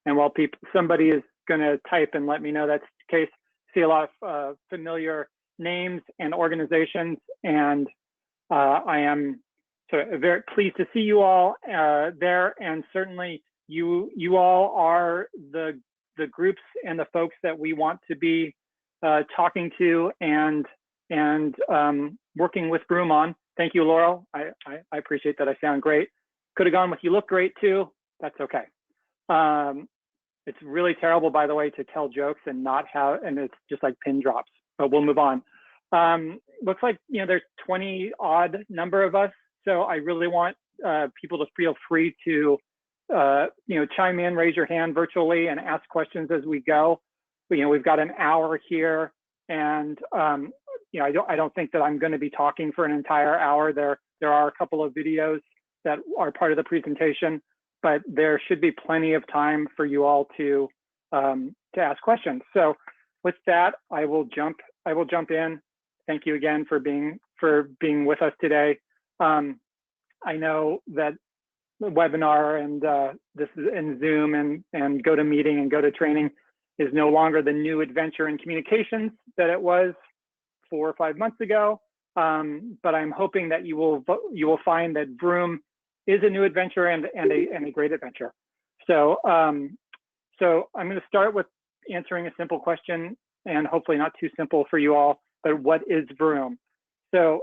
And while somebody is going to type and let me know that's the case, see a lot of familiar names and organizations, and I am very pleased to see you all there, and certainly you all are the groups and the folks that we want to be talking to and working with Vroom on. Thank you, Laurel. I appreciate that. I sound great. Could have gone with you look great too. That's okay. It's really terrible, by the way, to tell jokes and not have, and it's just like pin drops, but we'll move on. Looks like, there's 20 odd number of us. So I really want people to feel free to, chime in, raise your hand virtually and ask questions as we go. We've got an hour here, and I don't think that I'm going to be talking for an entire hour. There are a couple of videos that are part of the presentation, but there should be plenty of time for you all to ask questions. So with that, I will jump in. Thank you again for being with us today. I know that the webinar and this is in Zoom and GoToMeeting and GoToTraining is no longer the new adventure in communications that it was 4 or 5 months ago. But I'm hoping that you will find that Vroom is a new adventure and a great adventure. So so I'm going to start with answering a simple question, and hopefully not too simple for you all. But what is Vroom? So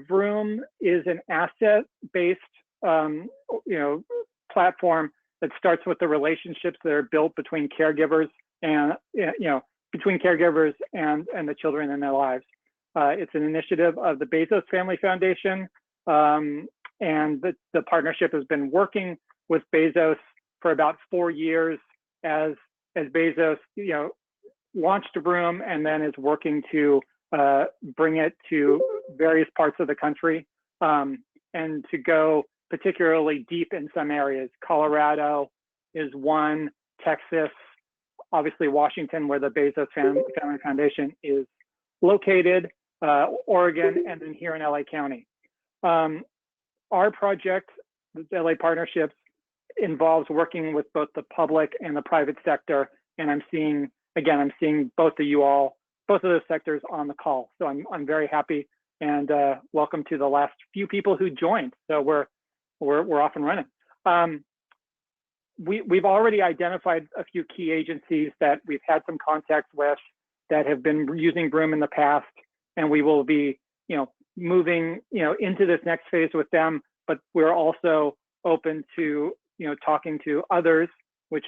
Vroom is an asset-based platform that starts with the relationships that are built between caregivers and between caregivers and the children in their lives. It's an initiative of the Bezos Family Foundation, and the partnership has been working with Bezos for about 4 years as Bezos launched Vroom and then is working to bring it to various parts of the country and to go particularly deep in some areas. Colorado is one, Texas, obviously Washington, where the Bezos Family Foundation is located, Oregon, and then here in LA County. Our project, the LA Partnerships, involves working with both the public and the private sector, and I'm seeing both of those sectors on the call. So I'm very happy, and welcome to the last few people who joined. So we're off and running. We've already identified a few key agencies that we've had some contact with that have been using Vroom in the past, and we will be moving into this next phase with them. But we're also open to talking to others, which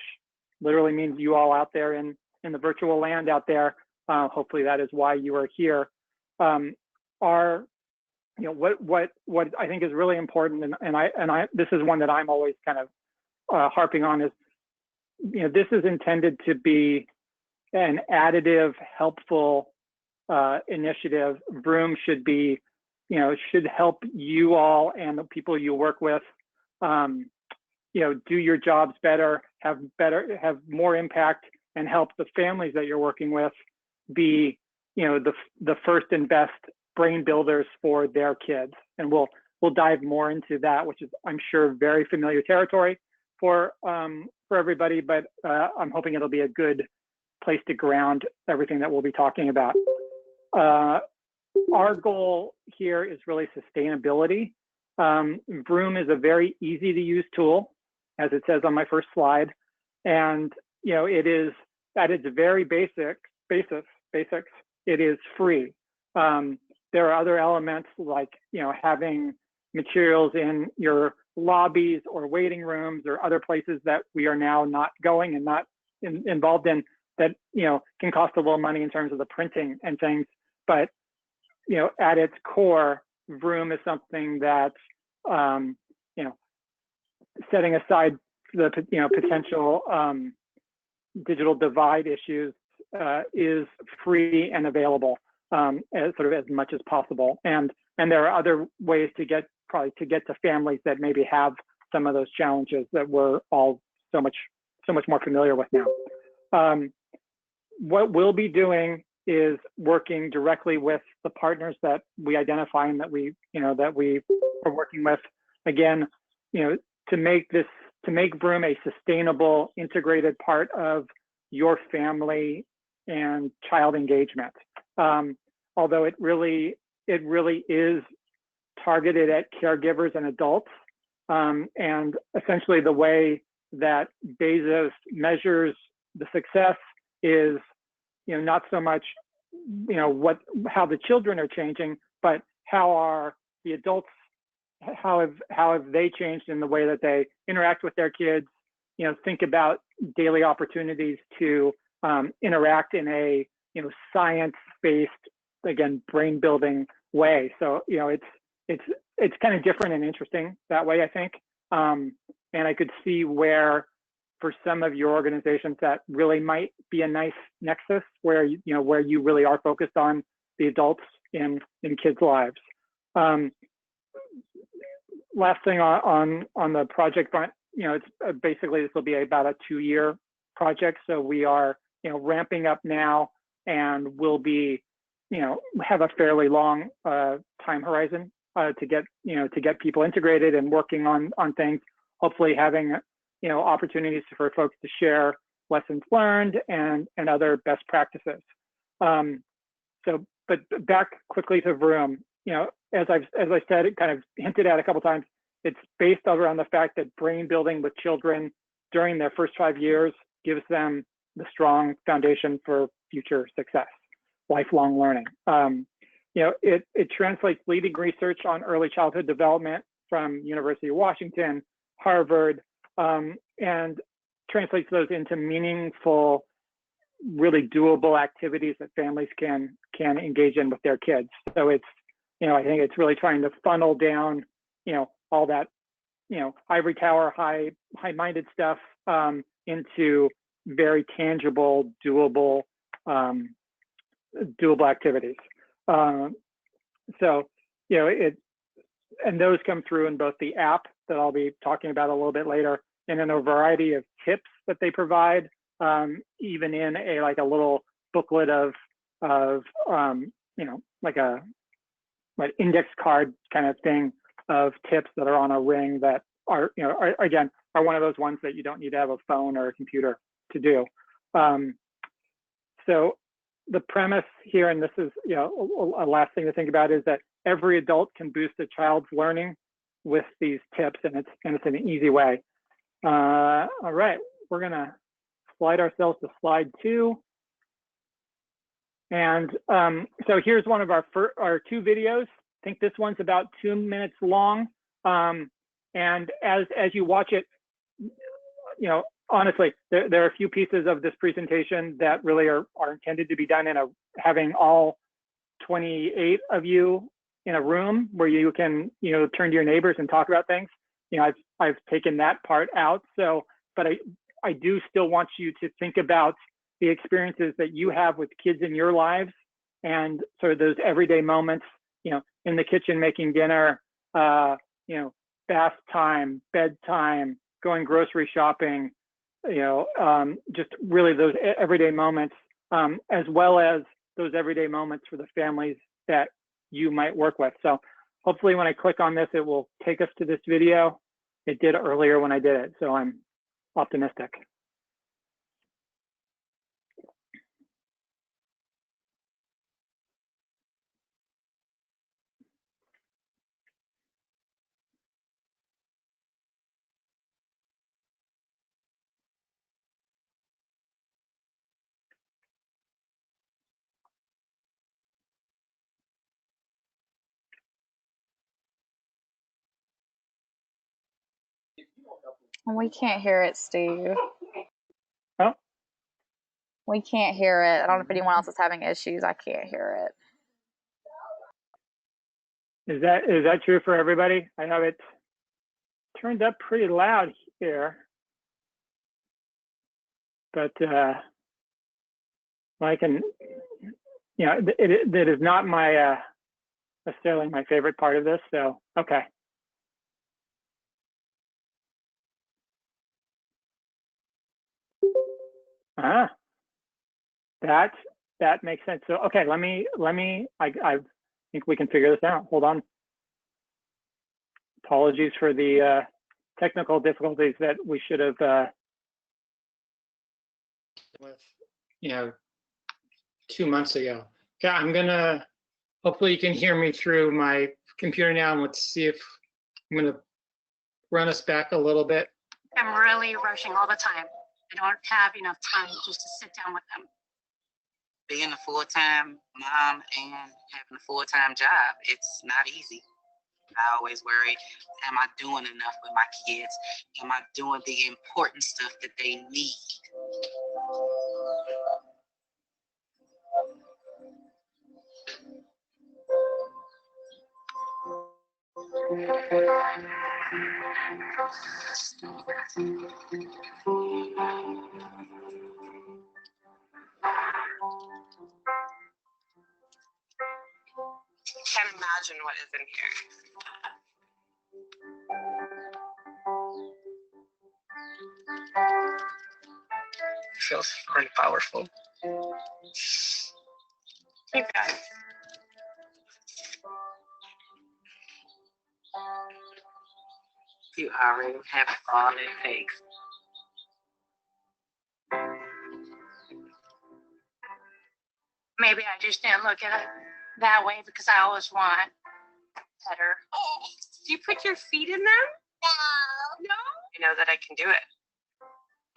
literally means you all out there in the virtual land out there. Hopefully that is why you are here. What I think is really important, and this is one that I'm always kind of harping on, is this is intended to be an additive, helpful initiative. Vroom should be, should help you all and the people you work with, do your jobs better, have more impact, and help the families that you're working with be, the first and best brain builders for their kids. And we'll dive more into that, which is, I'm sure, very familiar territory for everybody, but I'm hoping it'll be a good place to ground everything that we'll be talking about. Our goal here is really sustainability. Vroom is a very easy to use tool, as it says on my first slide. And, it is at its very basics, it is free. There are other elements like, having materials in your lobbies or waiting rooms or other places that we are now not going and not involved in that, can cost a little money in terms of the printing and things. But, at its core, Vroom is something that, setting aside the, potential digital divide issues, is free and available as much as possible. And there are other ways to get to families that maybe have some of those challenges that we're all so much more familiar with now. What we'll be doing is working directly with the partners that we identify and that we are working with. Again, to make this to make Vroom a sustainable, integrated part of your family and child engagement. Although it really is targeted at caregivers and adults. And essentially the way that Bezos measures the success is, not so much, how the children are changing, but how are the adults, how have they changed in the way that they interact with their kids, think about daily opportunities to interact in a, science-based, again, brain building way. So, it's kind of different and interesting that way, I think. And I could see where, for some of your organizations, that really might be a nice nexus where where you really are focused on the adults in kids' lives. Last thing on the project front, it's basically this will be about a 2-year project. So we are ramping up now, and we'll be have a fairly long time horizon to get people integrated and working on things. Hopefully having opportunities for folks to share lessons learned and other best practices. But back quickly to Vroom. As I said, it kind of hinted at a couple times, it's based around the fact that brain building with children during their first 5 years gives them the strong foundation for future success, lifelong learning. It translates leading research on early childhood development from University of Washington, Harvard, and translates those into meaningful, really doable activities that families can engage in with their kids. So it's, I think it's really trying to funnel down, all that, ivory tower, high-minded stuff into very tangible, doable activities. So, and those come through in both the app that I'll be talking about a little bit later, and in a variety of tips that they provide, even in a little booklet of like index card kind of thing of tips that are on a ring that are one of those ones that you don't need to have a phone or a computer to do. So the premise here, and this is a last thing to think about, is that every adult can boost a child's learning with these tips, and it's an easy way. All right, we're gonna slide ourselves to slide 2. And so here's one of our 2 videos. I think this one's about 2 minutes long. And as you watch it, honestly, there are a few pieces of this presentation that really are intended to be done in having all 28 of you in a room where you can, turn to your neighbors and talk about things. I've taken that part out. So, but I do still want you to think about the experiences that you have with kids in your lives, and sort of those everyday moments, in the kitchen making dinner, bath time, bedtime, going grocery shopping, just really those everyday moments, as well as those everyday moments for the families that you might work with. So hopefully when I click on this, it will take us to this video. It did earlier when I did it, so I'm optimistic. We can't hear it, Steve. Oh. We can't hear it. I don't know if anyone else is having issues. I can't hear it. Is that true for everybody? I have it turned up pretty loud here, but I can, it is not my necessarily my favorite part of this. So okay. That makes sense. So okay, let me I think we can figure this out. Hold on. Apologies for the technical difficulties that we should have with, 2 months ago. Okay, I'm gonna, hopefully you can hear me through my computer now, and let's see if I'm gonna run us back a little bit. I'm really rushing all the time. I don't have enough time just to sit down with them. Being a full-time mom and having a full-time job, it's not easy. I always worry, am I doing enough with my kids? Am I doing the important stuff that they need? Can't imagine what is in here. It feels pretty powerful. You guys. You already have all it takes. Maybe I just didn't look at it that way because I always want better. Do you put your feet in them? No. You know that I can do it.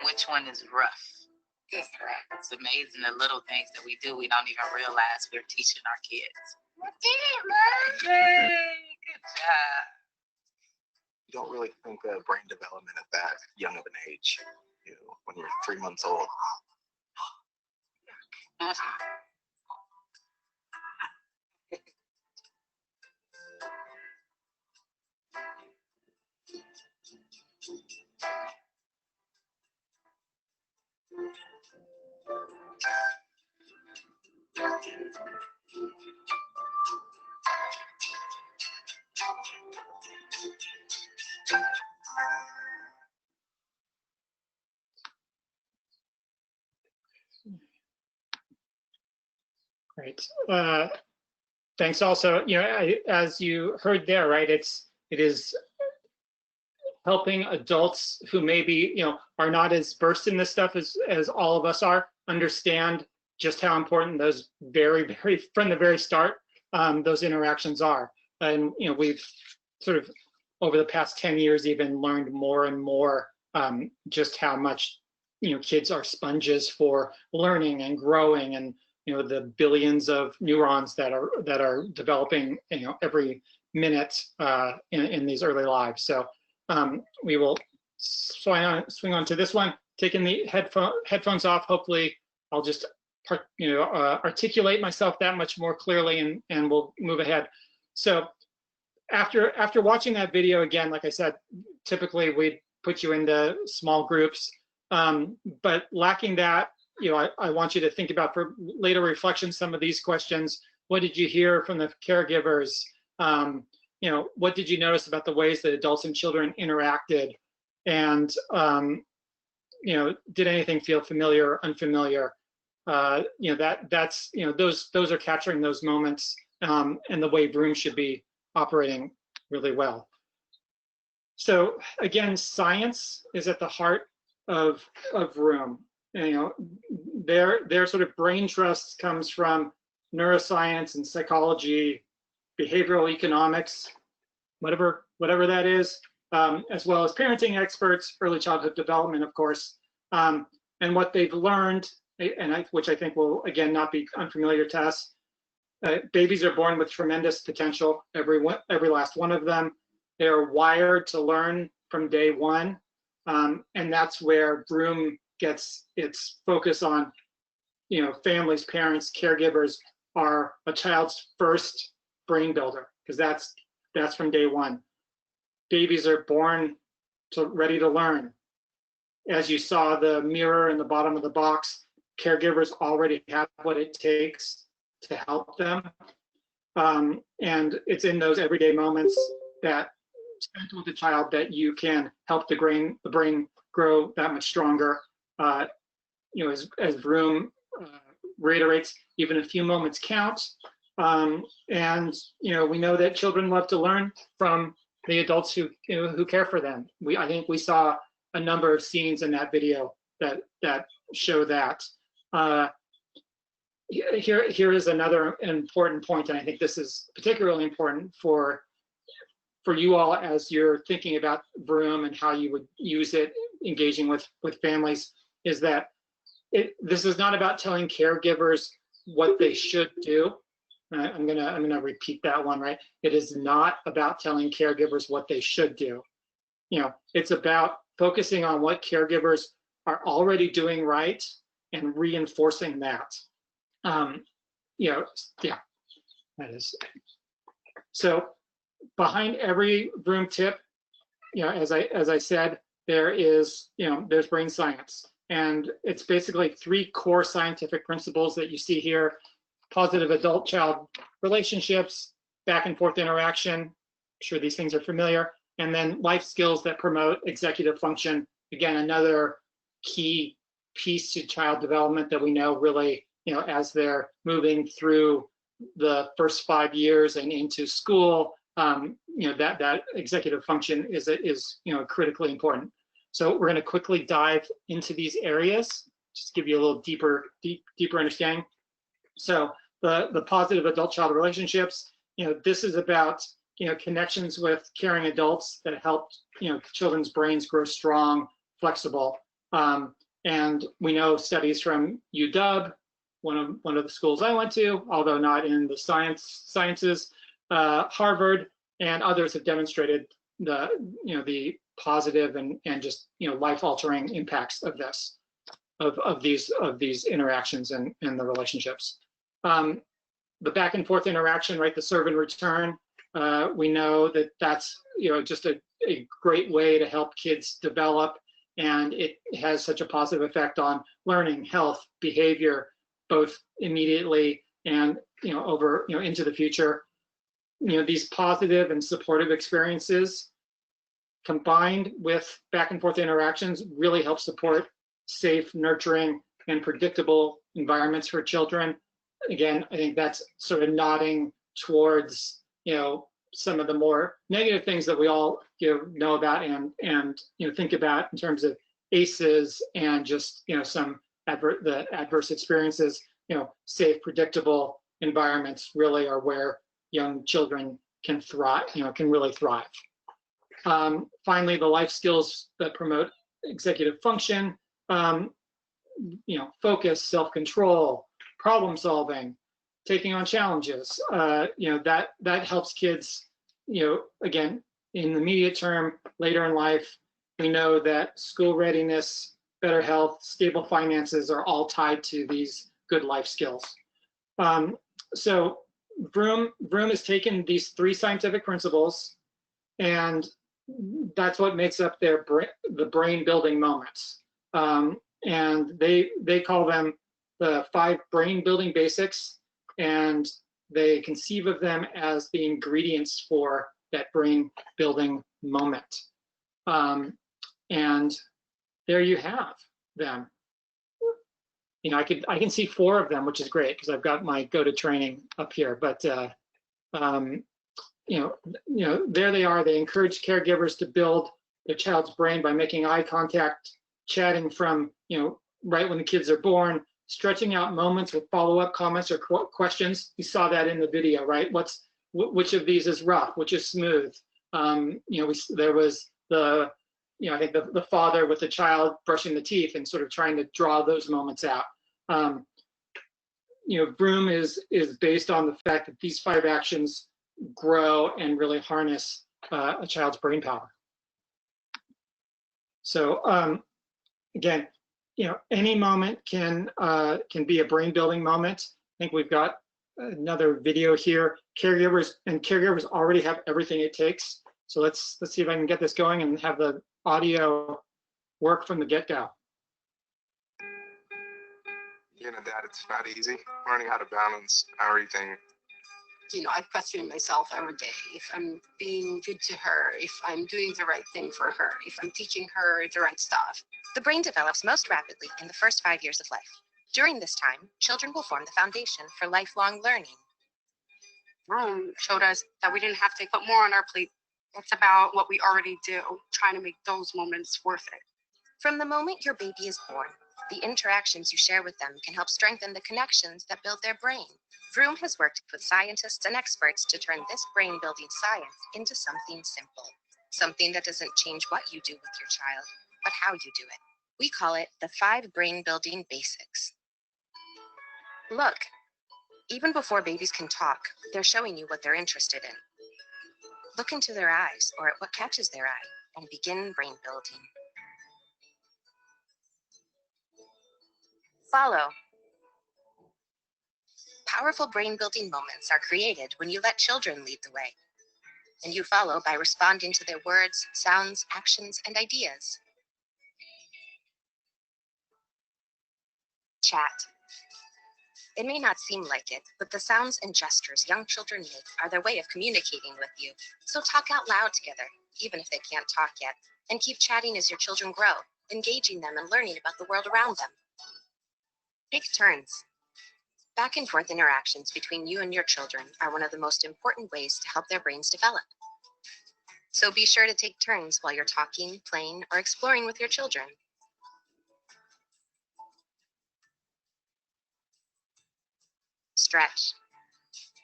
Which one is rough? This way. It's amazing the little things that we do. We don't even realize we're teaching our kids. I did it, Mom. Yay! Good job. You don't really think of brain development at that young of an age, when you're 3 months old. Great. Thanks also, as you heard there, right, it is helping adults who maybe, are not as versed in this stuff as all of us are, understand just how important those very, from the very start, those interactions are. And, we've sort of, over the past 10 years, even learned more and more just how much, kids are sponges for learning and growing, and, the billions of neurons that are developing, every minute in these early lives. So we will swing on to this one, taking the headphones off. Hopefully I'll just articulate myself that much more clearly, and we'll move ahead. So after watching that video again, like I said, typically we'd put you into small groups, but lacking that, I want you to think about, for later reflection, some of these questions. What did you hear from the caregivers? What did you notice about the ways that adults and children interacted? And, did anything feel familiar or unfamiliar? Those are capturing those moments, and the way Vroom should be operating really well. So again, science is at the heart of Vroom. Their sort of brain trust comes from neuroscience and psychology, behavioral economics, whatever that is, as well as parenting experts, early childhood development, of course, and what they've learned, which I think will again not be unfamiliar to us. Babies are born with tremendous potential, every last one of them. They are wired to learn from day one, and that's where Vroom gets its focus on, families, parents, caregivers are a child's first brain builder, because that's from day one. Babies are born ready to learn. As you saw the mirror in the bottom of the box, caregivers already have what it takes to help them. And it's in those everyday moments that spent with the child that you can help the brain grow that much stronger. As Vroom reiterates, even a few moments count. And we know that children love to learn from the adults who care for them. I think we saw a number of scenes in that video that show that. Here is another important point, and I think this is particularly important for you all as you're thinking about Vroom and how you would use it, engaging with families, is that this is not about telling caregivers what they should do. I'm gonna repeat that one, right? It is not about telling caregivers what they should do. It's about focusing on what caregivers are already doing right and reinforcing that. Yeah, that is. So behind every Vroom tip, as I said, there's brain science, and it's basically 3 core scientific principles that you see here: positive adult-child relationships, back and forth interaction. I'm sure these things are familiar, and then life skills that promote executive function. Again, another key piece to child development that we know really, as they're moving through the first 5 years and into school, that executive function is critically important. So we're going to quickly dive into these areas, just to give you a little deeper understanding. So the positive adult-child relationships, this is about connections with caring adults that help children's brains grow strong, flexible. And we know studies from UW, one of the schools I went to, although not in the sciences, Harvard, and others have demonstrated the positive and just life-altering impacts of this, of these interactions and the relationships. The back and forth interaction, right? The serve and return. We know that that's just a great way to help kids develop, and it has such a positive effect on learning, health, behavior, both immediately and over into the future. These positive and supportive experiences combined with back and forth interactions really help support safe, nurturing, and predictable environments for children. Again, I think that's sort of nodding towards some of the more negative things that we all know about and think about in terms of ACEs and just some adverse experiences. Safe, predictable environments really are where young children can thrive. Can really thrive. Finally, the life skills that promote executive function. Focus, self-control, problem solving, taking on challenges. That helps kids. Again, in the immediate term, later in life, we know that school readiness, better health, stable finances are all tied to these good life skills. So Vroom has taken these 3 scientific principles, and that's what makes up the brain building moments. And they call them the 5 brain building basics, and they conceive of them as the ingredients for that brain building moment. And there you have them. I can see 4 of them, which is great because I've got my go to training up here. But there they are. They encourage caregivers to build their child's brain by making eye contact, chatting from right when the kids are born, stretching out moments with follow-up comments or questions. You saw that in the video, right? Which of these is rough? Which is smooth? There was I think the father with the child brushing the teeth and sort of trying to draw those moments out. Vroom is based on the fact that these 5 actions grow and really harness a child's brain power. So again, any moment can be a brain building moment. I think we've got another video here. Caregivers already have everything it takes. So let's see if I can get this going and have the audio work from the get-go. Dad, it's not easy learning how to balance everything. I question myself every day if I'm being good to her, if I'm doing the right thing for her, if I'm teaching her the right stuff. The brain develops most rapidly in the first 5 years of life. During this time, children will form the foundation for lifelong learning. Vroom showed us that we didn't have to put more on our plate It's about what we already do, trying to make those moments worth it. From the moment your baby is born, the interactions you share with them can help strengthen the connections that build their brain. Vroom has worked with scientists and experts to turn this brain-building science into something simple. Something that doesn't change what you do with your child, but how you do it. We call it the 5 brain-building basics. Look, even before babies can talk, they're showing you what they're interested in. Look into their eyes or at what catches their eye and begin brain building. Follow. Powerful brain building moments are created when you let children lead the way, and you follow by responding to their words, sounds, actions, and ideas. Chat. It may not seem like it, but the sounds and gestures young children make are their way of communicating with you. So talk out loud together, even if they can't talk yet, and keep chatting as your children grow, engaging them and learning about the world around them. Take turns. Back and forth interactions between you and your children are one of the most important ways to help their brains develop. So be sure to take turns while you're talking, playing, or exploring with your children. Stretch.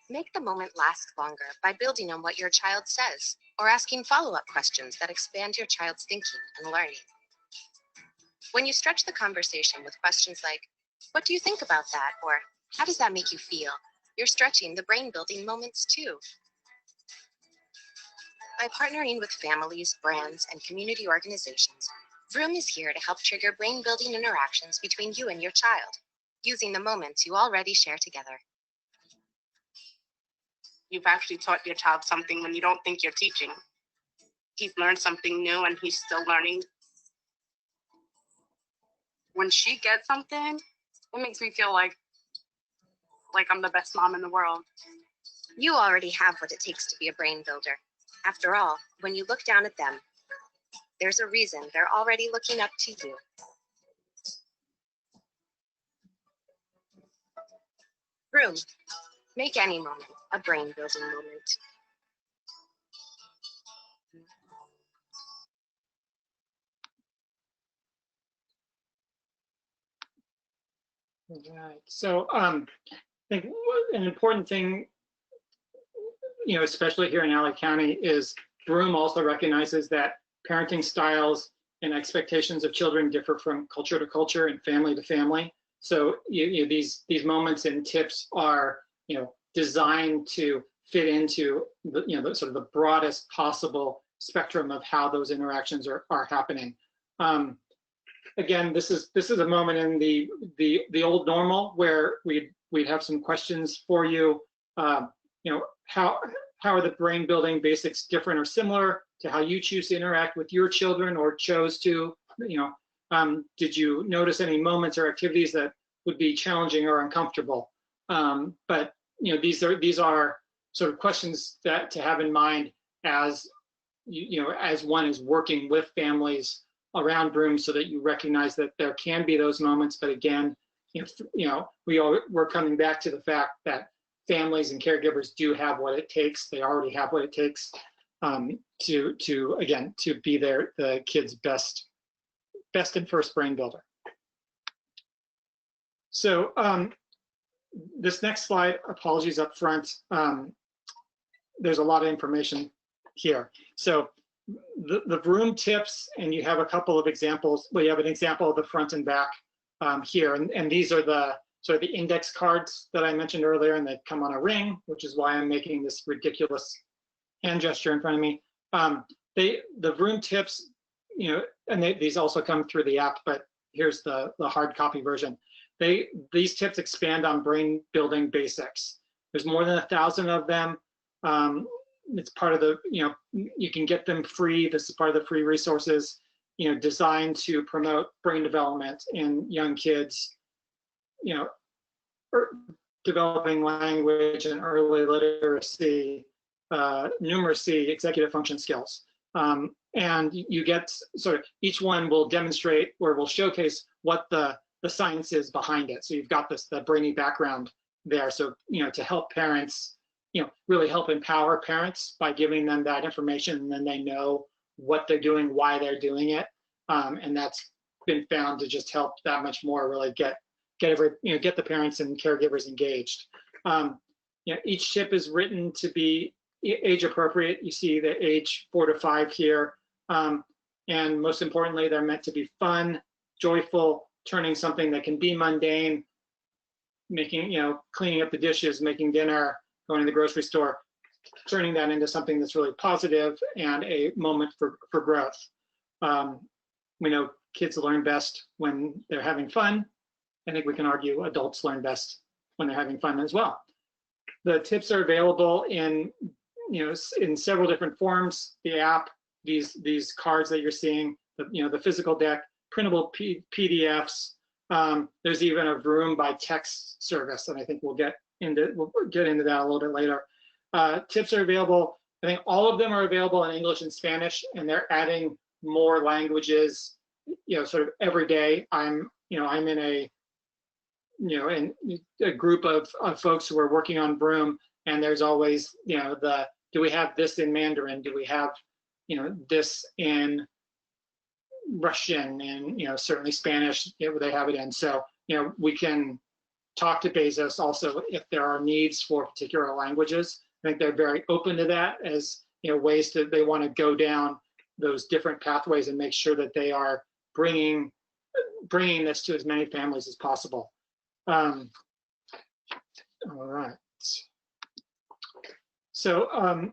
Make the moment last longer by building on what your child says or asking follow-up questions that expand your child's thinking and learning. When you stretch the conversation with questions like, "What do you think about that?" or "How does that make you feel?" you're stretching the brain-building moments too. By partnering with families, brands, and community organizations, Vroom is here to help trigger brain-building interactions between you and your child, using the moments you already share together. You've actually taught your child something when you don't think you're teaching. He's learned something new and he's still learning. When she gets something, it makes me feel like I'm the best mom in the world. You already have what it takes to be a brain builder. After all, when you look down at them, there's a reason they're already looking up to you. Vroom. Make any moment a brain building moment. Right. So I think an important thing, especially here in LA County, is Vroom also recognizes that parenting styles and expectations of children differ from culture to culture and family to family. So these moments and tips are designed to fit into the sort of the broadest possible spectrum of how those interactions are happening. Again, this is a moment in the old normal where we'd have some questions for you. How are the brain building basics different or similar to how you choose to interact with your children or chose to? Did you notice any moments or activities that would be challenging or uncomfortable? But these are sort of questions that to have in mind as as one is working with families around Vroom, so that you recognize that there can be those moments. But again, we're coming back to the fact that families and caregivers do have what it takes. They already have what it takes to be the kid's best and first brain builder. So this next slide, apologies up front. There's a lot of information here. So the Vroom tips, and you have a couple of examples. Well, you have an example of the front and back here, and these are the sort of the index cards that I mentioned earlier, and they come on a ring, which is why I'm making this ridiculous hand gesture in front of me. The Vroom tips, and these also come through the app, but here's the hard copy version. These tips expand on brain building basics. There's more than 1,000 of them. It's part of the, you can get them free. This is part of the free resources, designed to promote brain development in young kids, developing language and early literacy, numeracy, executive function skills. And you get sort of, each one will demonstrate or will showcase what the science is behind it. So you've got the brainy background there. So, to help parents really help empower parents by giving them that information, and then they know what they're doing, why they're doing it, and that's been found to just help that much more. Really get the parents and caregivers engaged. Each tip is written to be age appropriate. You see the age 4 to 5 here, and most importantly, they're meant to be fun, joyful, turning something that can be mundane, making, cleaning up the dishes, making dinner, going to the grocery store, turning that into something that's really positive and a moment for growth. We know kids learn best when they're having fun. I think we can argue adults learn best when they're having fun as well. The tips are available in several different forms. The app, these cards that you're seeing, the physical deck, printable PDFs. There's even a Vroom by text service, and I think we'll get into that a little bit later. Tips are available. I think all of them are available in English and Spanish, and they're adding more languages, sort of every day. I'm in a group of folks who are working on Vroom, and there's always, do we have this in Mandarin? Do we have, this in Russian, and certainly Spanish, they have it in. So we can talk to Bezos also if there are needs for particular languages. I think they're very open to that as ways that they want to go down those different pathways and make sure that they are bringing this to as many families as possible. All right. So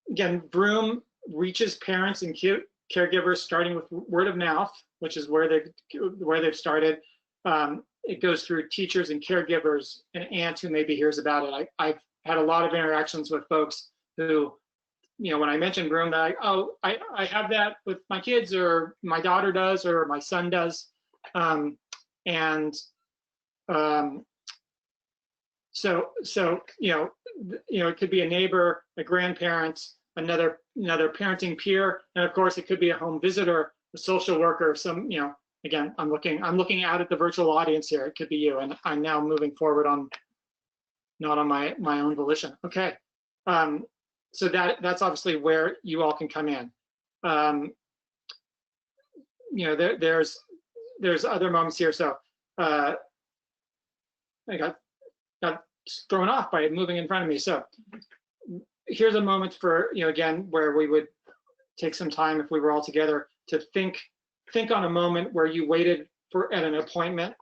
again, Vroom reaches parents and caregivers starting with word of mouth, which is where they've started. It goes through teachers and caregivers, an aunt who maybe hears about it. I've had a lot of interactions with folks who, when I mention Vroom, they're like, oh, I have that with my kids, or my daughter does, or my son does. So it could be a neighbor, a grandparent, another parenting peer, and of course it could be a home visitor, a social worker, again, I'm looking out at the virtual audience here. It could be you, and I'm now moving forward not on my own volition. Okay, so that's obviously where you all can come in. There's other moments here. So I got thrown off by it moving in front of me. So here's a moment for, again, where we would take some time if we were all together to think on a moment where you waited at an appointment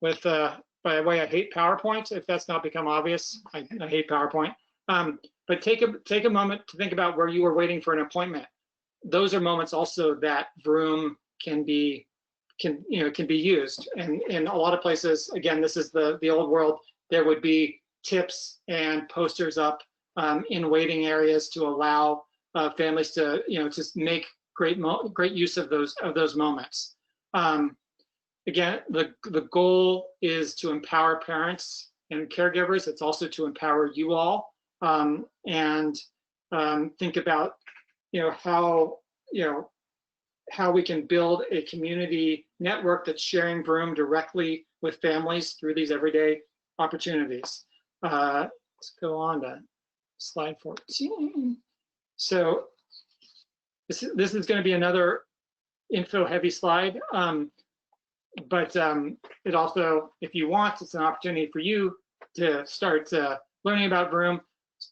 with, by the way, I hate PowerPoint. If that's not become obvious, I hate PowerPoint. But take a moment to think about where you were waiting for an appointment. Those are moments also that Vroom can be used. And in a lot of places, again, this is the old world, there would be tips and posters up in waiting areas to allow families to, just make great use of those moments. Again, the goal is to empower parents and caregivers. It's also to empower you all, and think about, how we can build a community network that's sharing Vroom directly with families through these everyday opportunities. Let's go on to slide 14. So this is going to be another info-heavy slide, but it also, if you want, it's an opportunity for you to start learning about Vroom.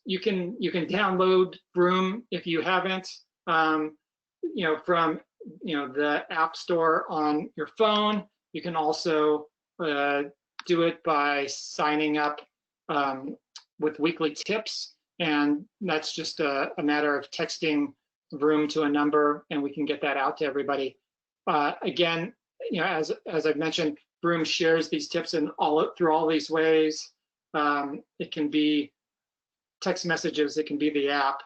You can download Vroom if you haven't, from the App Store on your phone. You can also do it by signing up with weekly tips, and that's just a matter of texting Vroom to a number, and we can get that out to everybody. Again, as I've mentioned, Vroom shares these tips through all these ways. It can be text messages, it can be the app,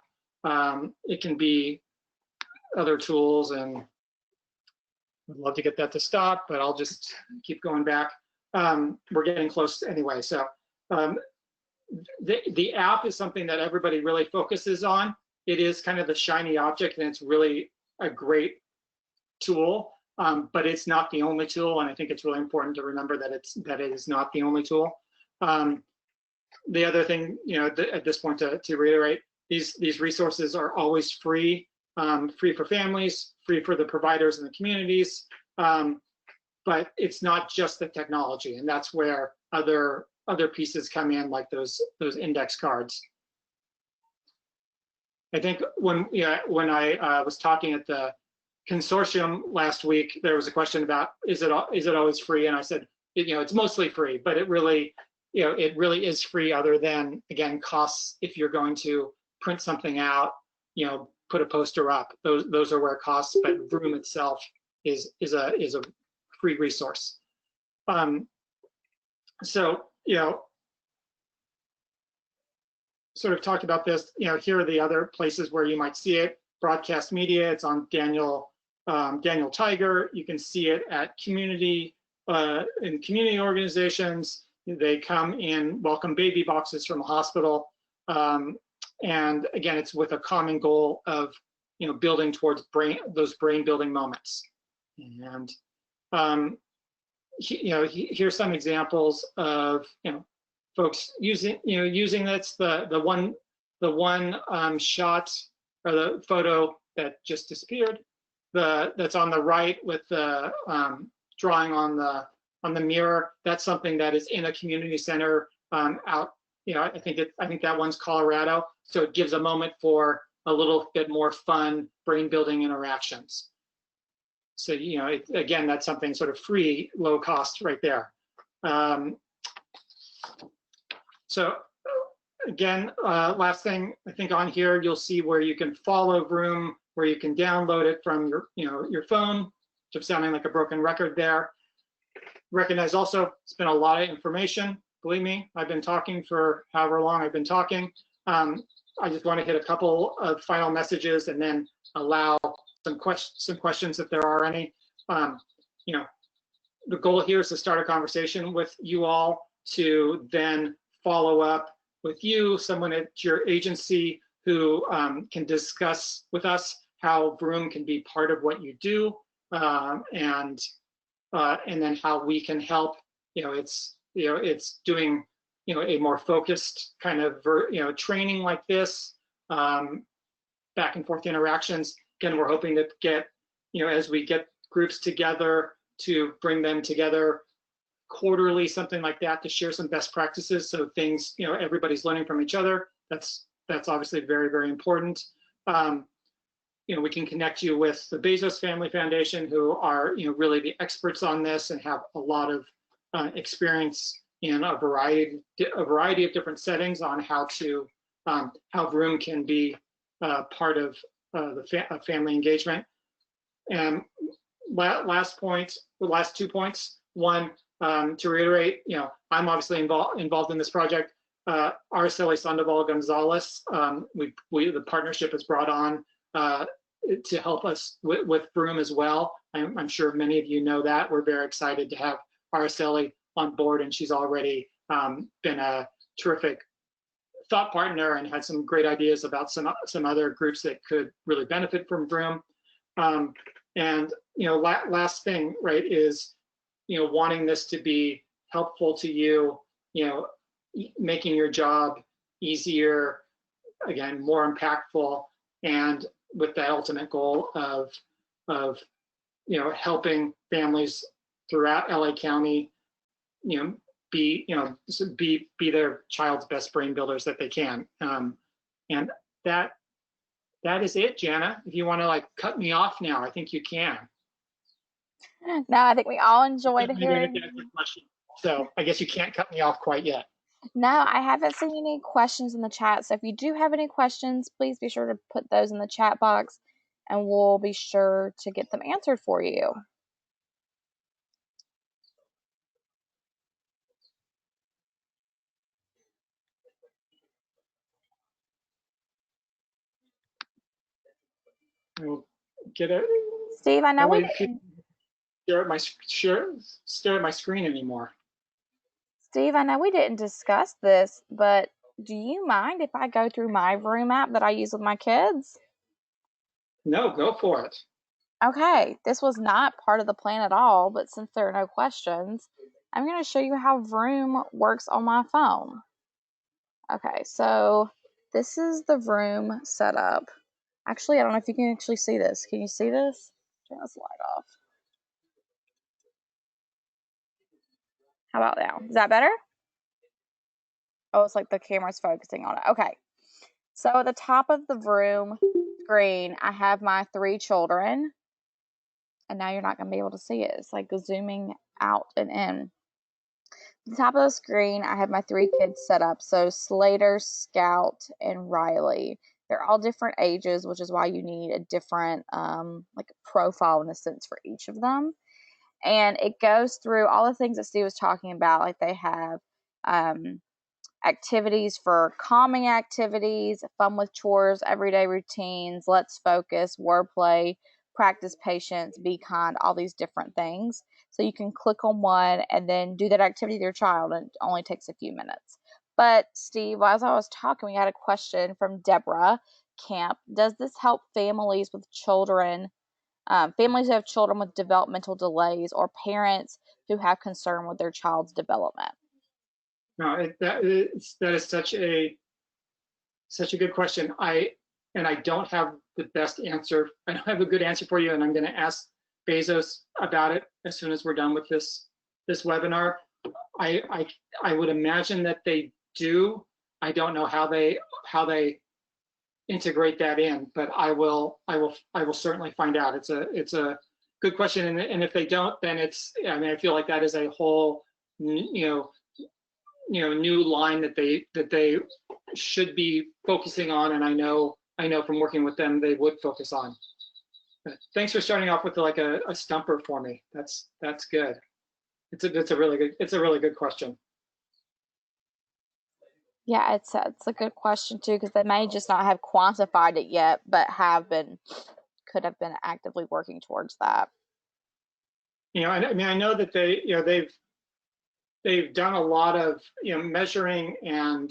it can be other tools, and I'd love to get that to stop, but I'll just keep going back. We're getting close anyway. So the app is something that everybody really focuses on. It is kind of the shiny object, and it's really a great tool, but it's not the only tool, and I think it's really important to remember that it is not the only tool. The other thing, at this point to reiterate, these resources are always free, free for families, free for the providers and the communities. But it's not just the technology, and that's where other pieces come in, like those index cards. I think when I was talking at the consortium last week, there was a question about is it always free, and I said it's mostly free, but it really is free, other than, again, costs. If you're going to print something out, put a poster up, those are where costs. But Vroom itself is a free resource. So sort of talked about this. Here are the other places where you might see it. Broadcast media, it's on Daniel Tiger. You can see it at community in community organizations. They come in welcome baby boxes from a hospital, and again, it's with a common goal of building towards those brain building moments. And here's some examples of folks using that's the one shot, or the photo that just disappeared, that's on the right with the drawing on the mirror. That's something that is in a community center out. I think that one's Colorado, so it gives a moment for a little bit more fun brain building interactions. So again, that's something sort of free, low cost right there. So again, last thing I think on here, you'll see where you can follow Vroom, where you can download it from your phone. Just sounding like a broken record there. Recognize also, it's been a lot of information. Believe me, I've been talking for however long I've been talking. I just want to hit a couple of final messages and then allow some questions if there are any. The goal here is to start a conversation with you all, to then follow up with you, someone at your agency who can discuss with us how Vroom can be part of what you do, and then how we can help. It's doing a more focused kind of training like this, back and forth interactions. Again, we're hoping to get as we get groups together, to bring them together quarterly, something like that, to share some best practices, so things everybody's learning from each other. That's obviously very, very important. We can connect you with the Bezos Family Foundation, who are really the experts on this and have a lot of experience in a variety of different settings on how Vroom can be part of family engagement. And last 2 points. One, to reiterate, I'm obviously involved in this project. Araceli Sandoval Gonzalez, the partnership is brought on to help us with Vroom as well. I'm sure many of you know that. We're very excited to have Araceli on board, and she's already been a terrific thought partner and had some great ideas about some other groups that could really benefit from Vroom. And last thing, right, is wanting this to be helpful to you, making your job easier, again, more impactful, and with the ultimate goal of helping families throughout LA County, be their child's best brain builders that they can. And that is it, Jana. If you want to cut me off now, I think you can. No, I think we all enjoyed hearing. So I guess you can't cut me off quite yet. No, I haven't seen any questions in the chat. So if you do have any questions, please be sure to put those in the chat box, and we'll be sure to get them answered for you. We'll get it. Steve, I know we didn't. Stare at my screen anymore. Steve, I know we didn't discuss this, but do you mind if I go through my Vroom app that I use with my kids? No, go for it. Okay, this was not part of the plan at all, but since there are no questions, I'm going to show you how Vroom works on my phone. Okay, so this is the room setup. Actually, I don't know if you can actually see this. Can you see this? Turn this light off. How about now? Is that better? Oh, it's like the camera's focusing on it. Okay. So at the top of the room screen, I have my 3 children. And now you're not going to be able to see it. It's like zooming out and in. At the top of the screen, I have my 3 kids set up. So Slater, Scout, and Riley. They're all different ages, which is why you need a different like profile in a sense for each of them. And it goes through all the things that Steve was talking about. Like they have activities for calming activities, fun with chores, everyday routines, let's focus, wordplay, practice patience, be kind, all these different things. So you can click on one and then do that activity with your child, and it only takes a few minutes. But Steve, as I was talking, we had a question from Deborah Camp. Does this help families with children, families who have children with developmental delays, or parents who have concern with their child's development? No, that is such a good question. I don't have the best answer. I don't have a good answer for you, and I'm going to ask Bezos about it as soon as we're done with this webinar. I would imagine that they do. I don't know how they integrate that in, but I will certainly find out. It's a good question, and if they don't, then I feel like that is a whole new line that they should be focusing on, and I know from working with them they would focus on. But thanks for starting off with like a stumper for me. That's good. It's a really good question. Yeah, it's a good question too, because they may just not have quantified it yet, but could have been actively working towards that. I know that they've done a lot of measuring and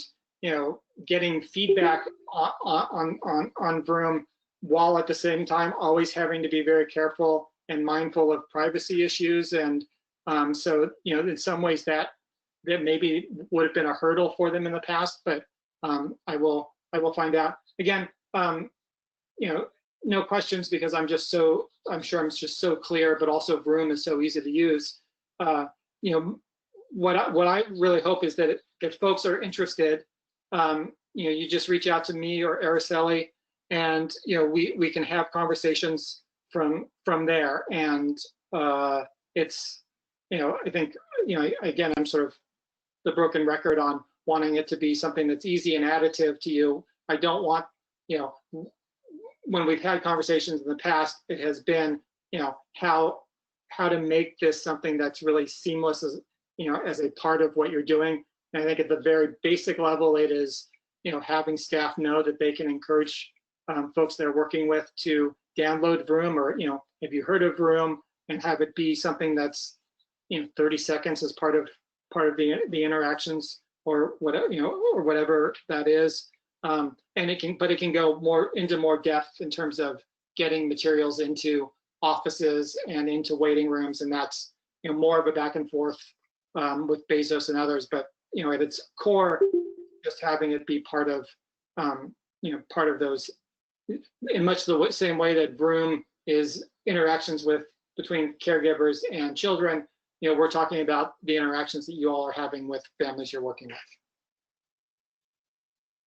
getting feedback on Vroom, while at the same time always having to be very careful and mindful of privacy issues. And so in some ways that maybe would have been a hurdle for them in the past, but I will find out. Again, no questions, because I'm sure I'm just so clear, but also Vroom is so easy to use. What I really hope is that if folks are interested, you just reach out to me or Araceli, and we can have conversations from there. And it's I think again, I'm sort of the broken record on wanting it to be something that's easy and additive to you. I don't want when we've had conversations in the past, it has been how to make this something that's really seamless as a part of what you're doing. And I think at the very basic level, it is having staff know that they can encourage folks they're working with to download Vroom, or have you heard of Vroom, and have it be something that's 30 seconds as part of the interactions, or whatever or whatever that is. And it can go more into more depth in terms of getting materials into offices and into waiting rooms, and that's more of a back and forth with Bezos and others. But at its core, just having it be part of part of those, in much the same way that Vroom is interactions between caregivers and children. We're talking about the interactions that you all are having with families you're working with.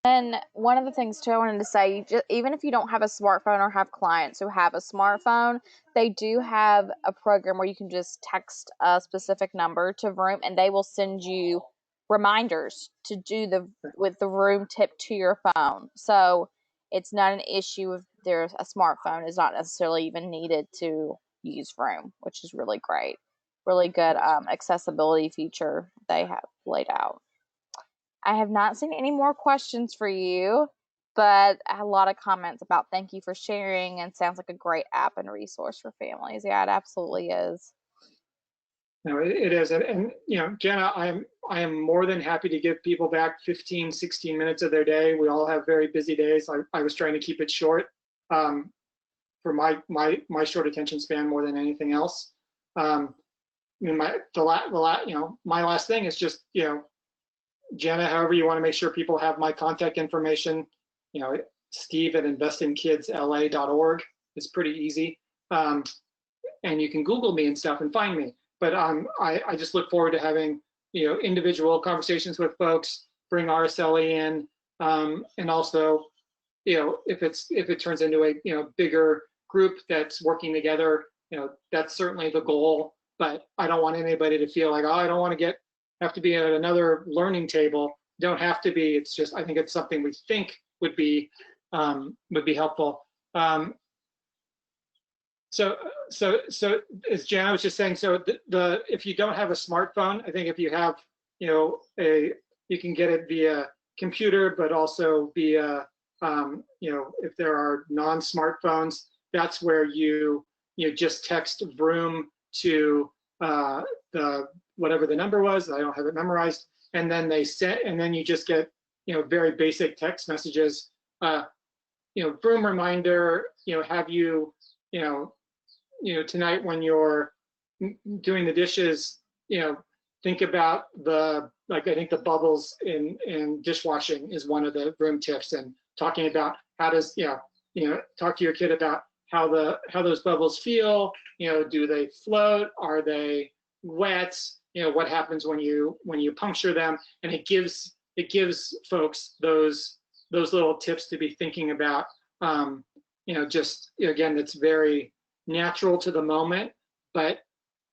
And one of the things too I wanted to say, even if you don't have a smartphone or have clients who have a smartphone, they do have a program where you can just text a specific number to Vroom, and they will send you reminders to do with the Vroom tip to your phone. So it's not an issue if there's a smartphone is not necessarily even needed to use Vroom, which is really great. Really good accessibility feature they have laid out. I have not seen any more questions for you, but a lot of comments about thank you for sharing, and sounds like a great app and resource for families. Yeah, it absolutely is. No, it is. And Jenna, I am more than happy to give people back 15, 16 minutes of their day. We all have very busy days. I was trying to keep it short for my short attention span more than anything else. My last thing is just Jenna, however you want to make sure people have my contact information, Steve at investingkidsla.org is pretty easy. And you can Google me and stuff and find me. But I just look forward to having individual conversations with folks, bring RSLE in, and also if it turns into a bigger group that's working together, that's certainly the goal. But I don't want anybody to feel like, oh, I don't want to have to be at another learning table. Don't have to be. It's just, I think it's something we think would be helpful. So as Jan was just saying, so if you don't have a smartphone, I think if you have, you can get it via computer, but also via, if there are non-smartphones, that's where you just text Vroom to the whatever the number was. I don't have it memorized, and then then you just get very basic text messages. Vroom reminder. Have you tonight when you're doing the dishes, think about I think the bubbles in dishwashing is one of the Vroom tips, and talking about how does talk to your kid about how those bubbles feel. Do they float? Are they wet? What happens when you puncture them? And it gives folks those little tips to be thinking about. Just again, it's very natural to the moment, but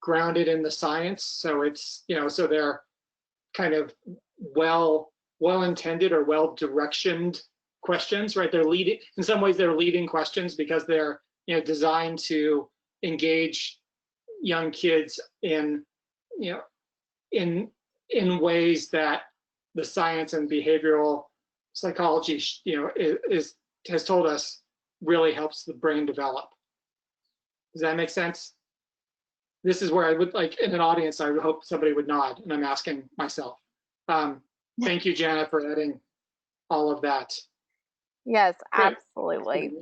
grounded in the science. So it's so they're kind of well intended or well directioned questions, right? They're leading, in some ways they're leading questions because they're designed to engage young kids in ways that the science and behavioral psychology has told us really helps the brain develop. Does that make sense? This is where I would like, in an audience, I would hope somebody would nod, and I'm asking myself. Thank you, Janet, for adding all of that. Yes, absolutely.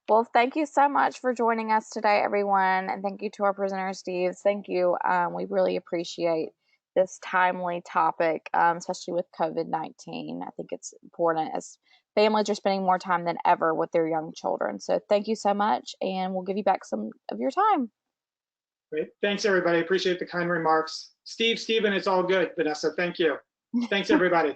Well, thank you so much for joining us today, everyone, and thank you to our presenter, Steve. Thank you. We really appreciate this timely topic, especially with COVID-19. I think it's important as families are spending more time than ever with their young children. So thank you so much, and we'll give you back some of your time. Great. Thanks, everybody. Appreciate the kind remarks. Stephen, it's all good. Vanessa, thank you. Thanks, everybody.